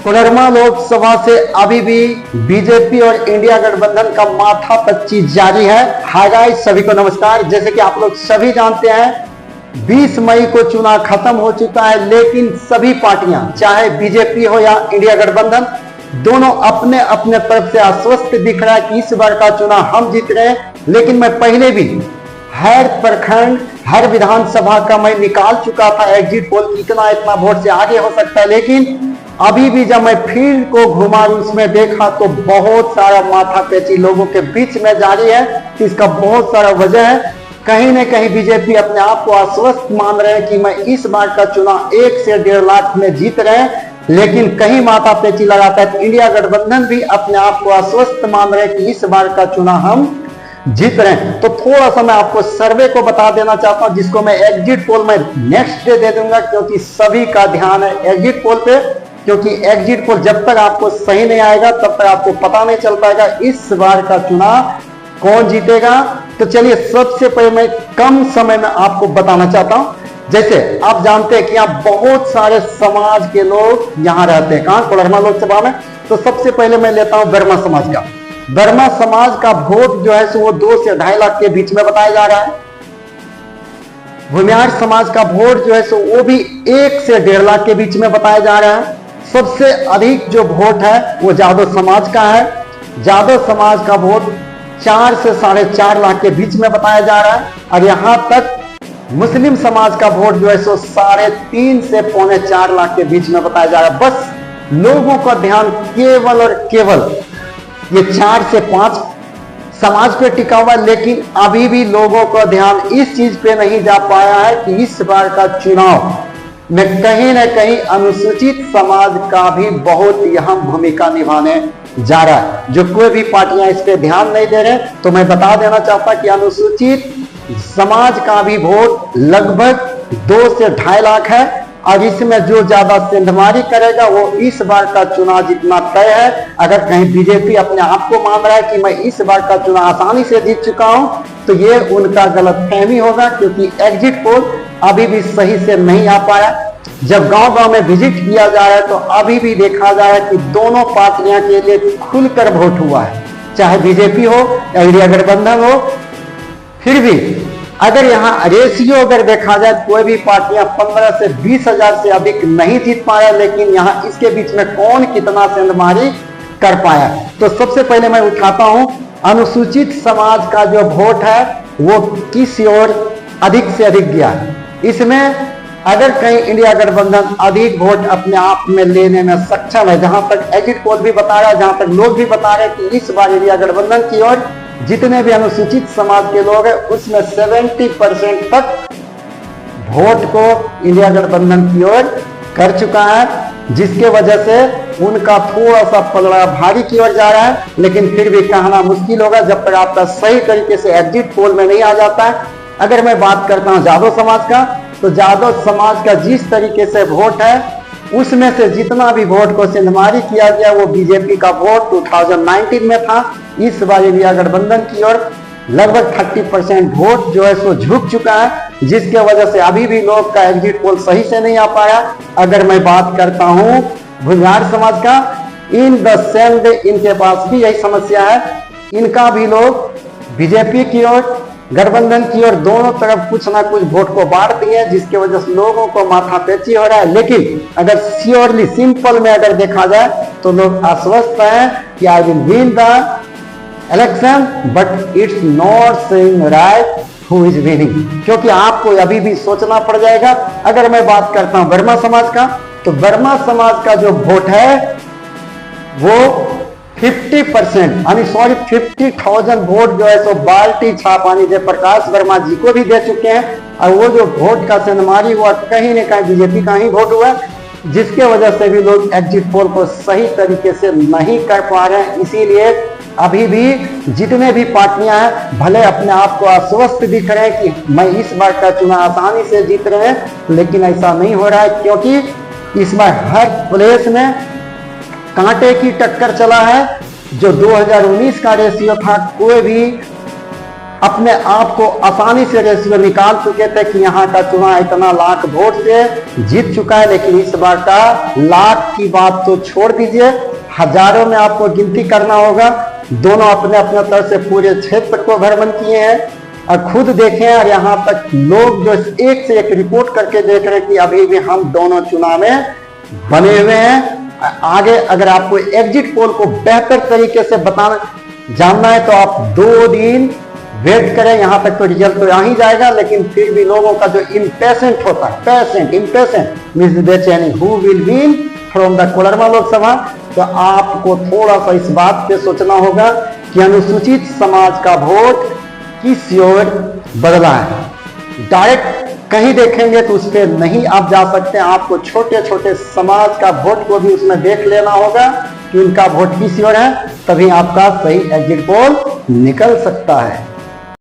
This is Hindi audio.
कोडरमा लोकसभा से अभी भी बीजेपी और इंडिया गठबंधन का माथापच्ची जारी है। हाय गाइस, सभी को नमस्कार। जैसे कि आप लोग सभी जानते हैं 20 मई को चुनाव खत्म हो चुका है, लेकिन सभी पार्टियां चाहे बीजेपी हो या इंडिया गठबंधन दोनों अपने अपने तरफ से आश्वस्त दिख रहा है कि इस बार का चुनाव हम जीत रहे हैं। लेकिन मैं पहले भी हर प्रखंड हर विधानसभा का मैं निकाल चुका था एग्जिट पोल की इतना वोट से आगे हो सकता है, लेकिन अभी भी जब मैं फील्ड को घुमा उसमें देखा तो बहुत सारा माथापेची लोगों के बीच में जारी है। इसका बहुत सारा वजह है। कहीं न कहीं बीजेपी अपने आप को आश्वस्त मान रहे हैं कि मैं इस बार का चुनाव 1 से 1.5 लाख में जीत रहे हैं, लेकिन कहीं माथापेची लगाता है। इंडिया गठबंधन भी अपने आप को आश्वस्त मान रहे हैं कि इस बार का चुनाव हम जीत रहे हैं। तो थोड़ा सा मैं आपको सर्वे को बता देना चाहता हूं, जिसको मैं एग्जिट पोल में नेक्स्ट डे दे दूंगा, क्योंकि सभी का ध्यान है एग्जिट पोल पे। क्योंकि एग्जिट पोल जब तक आपको सही नहीं आएगा तब तक आपको पता नहीं चल पाएगा इस बार का चुनाव कौन जीतेगा। तो चलिए सबसे पहले मैं कम समय में आपको बताना चाहता हूं। जैसे आप जानते हैं कि यहाँ बहुत सारे समाज के लोग यहाँ रहते हैं, कहां? कोडरमा लोकसभा में। तो सबसे पहले मैं लेता हूं वर्मा समाज का। वर्मा समाज का वोट जो है सो वो 2 से 2.5 लाख के बीच में बताया जा रहा है। भूमिहार समाज का वोट जो है सो वो भी 1 से 1.5 लाख के बीच में बताया जा रहा है। सबसे अधिक जो वोट है वो जादव समाज का है। जादव समाज का वोट 4 से 4.5 लाख के बीच में बताया जा रहा है। और यहां तक मुस्लिम समाज का वोट जो है सो 3.5 से 4.25 लाख के बीच में बताया जा रहा है। बस लोगों का ध्यान केवल और केवल ये 4 से 5 समाज पे टिका हुआ, लेकिन अभी भी लोगों का ध्यान इस चीज पे नहीं जा पाया है कि इस बार का चुनाव में कहीं ना कहीं अनुसूचित समाज का भी बहुत अहम भूमिका निभाने जा रहा है। जो कोई भी पार्टियां इस पे ध्यान नहीं दे रहे, तो मैं बता देना चाहता कि अनुसूचित समाज का भी वोट लगभग 2 से 2.5 लाख है। और इसमें जो ज्यादा सेंधमारी करेगा वो इस बार का चुनाव जीतना तय है। अगर कहीं बीजेपी अपने आप को मान रहा है कि मैं इस बार का चुनाव आसानी से जीत चुका हूं, तो ये उनका गलतफहमी होगा, क्योंकि एग्जिट पोल अभी भी सही से नहीं आ पाया। जब गांव-गांव में विजिट किया जा रहा है तो अभी भी देखा जा रहा है कि दोनों पार्टियां के लिए खुलकर वोट हुआ है, चाहे बीजेपी हो या इंडिया गठबंधन हो। फिर भी अगर यहाँ रेशियो अगर देखा जाए, कोई भी पार्टियां 15 से 20 हजार से अधिक नहीं जीत पाया, लेकिन यहाँ इसके बीच में कौन कितना सेंधमारी कर पाया। तो सबसे पहले मैं उठाता हूं अनुसूचित समाज का जो वोट है वो किस ओर अधिक से अधिक गया है। इसमें अगर कहीं इंडिया गठबंधन अधिक वोट अपने आप में लेने में सक्षम है, जहां तक एग्जिट पोल भी बता रहा है, जहां तक लोग भी बता रहे हैं कि इस बार इंडिया गठबंधन की ओर जितने भी अनुसूचित समाज के लोग हैं उसमें 70% तक वोट को इंडिया गठबंधन की ओर कर चुका है, जिसके वजह से उनका थोड़ा सा पलड़ा भारी की ओर जा रहा है। लेकिन फिर भी कहना मुश्किल होगा जब तक आपका सही तरीके से एग्जिट पोल में नहीं आ जाता है। अगर मैं बात करता हूं जादव समाज का, तो जादव समाज का जिस तरीके से वोट है उसमें से जितना भी वोट को सेंधमारी किया गया वो बीजेपी का वोट 2019 में था। इस बार इंडिया गठबंधन की ओर लगभग 30% वोट जो है सो झुक चुका है, जिसके वजह से अभी भी लोग का एग्जिट पोल सही से नहीं आ पाया। अगर मैं बात करता हूं भूमिहार समाज का, इन द सेम डे इनके पास भी यही समस्या है। इनका भी लोग बीजेपी की ओर गठबंधन की ओर दोनों तरफ कुछ ना कुछ वोट को बांट दिए, जिसकी वजह से लोगों को माथापेची हो रहा है। लेकिन अगर श्योरली सिंपल में अगर देखा जाए तो लोग आश्वस्त हैं कि I will win the election, but it's not saying right who is winning, क्योंकि आपको अभी भी सोचना पड़ जाएगा। अगर मैं बात करता हूं वर्मा समाज का, तो वर्मा समाज का जो वोट है वो 50,000 वोट जो है सो बाल्टी छापानी जयप्रकाश वर्मा जी को भी दे चुके हैं। और वो जो वोट का सेंधमारी हुआ कहीं न कहीं बीजेपी का ही वोट हुआ, जिसके वजह से भी लोग एग्जिट पोल को सही तरीके से नहीं कर पा रहे हैं। इसीलिए अभी भी जितने भी पार्टियां हैं भले अपने आप को आश्वस्त दिख रहे हैं कि मैं इस बार का चुनाव आसानी से जीत रहे हैं, लेकिन ऐसा नहीं हो रहा है, क्योंकि इस बार हर प्लेस में कांटे की टक्कर चला है। जो 2019 का रेशियो था, कोई भी अपने आप को आसानी से रेशियो निकाल चुके थे कि यहाँ का चुनाव इतना लाख वोट से जीत चुका है। लेकिन इस बार का लाख की बात तो छोड़ दीजिए, हजारों में आपको गिनती करना होगा। दोनों अपने अपने तरफ से पूरे क्षेत्र को भ्रमण किए हैं और खुद देखें, और यहाँ तक लोग जो एक से एक रिपोर्ट करके देख रहे हैं कि अभी भी हम दोनों चुनाव में बने हुए हैं। आगे अगर आपको एग्जिट पोल को बेहतर तरीके से बताना जानना है तो आप 2 दिन वेट करें, यहां तक तो रिजल्ट तो आ ही जाएगा। लेकिन फिर भी लोगों का जो इम्पेशेंट होता है, इम्पेशेंट मींस बेचैनी, who will win from the Koderma Lok Sabha, तो आपको थोड़ा सा इस बात पे सोचना होगा कि अनुसूचित समाज का वोट किस ओर बदला है। डायरेक्ट कहीं देखेंगे तो उस पर नहीं आप जा सकते, आपको छोटे छोटे समाज का वोट को भी उसमें देख लेना होगा कि उनका वोट किस ओर है, तभी आपका सही एग्जिट पोल निकल सकता है।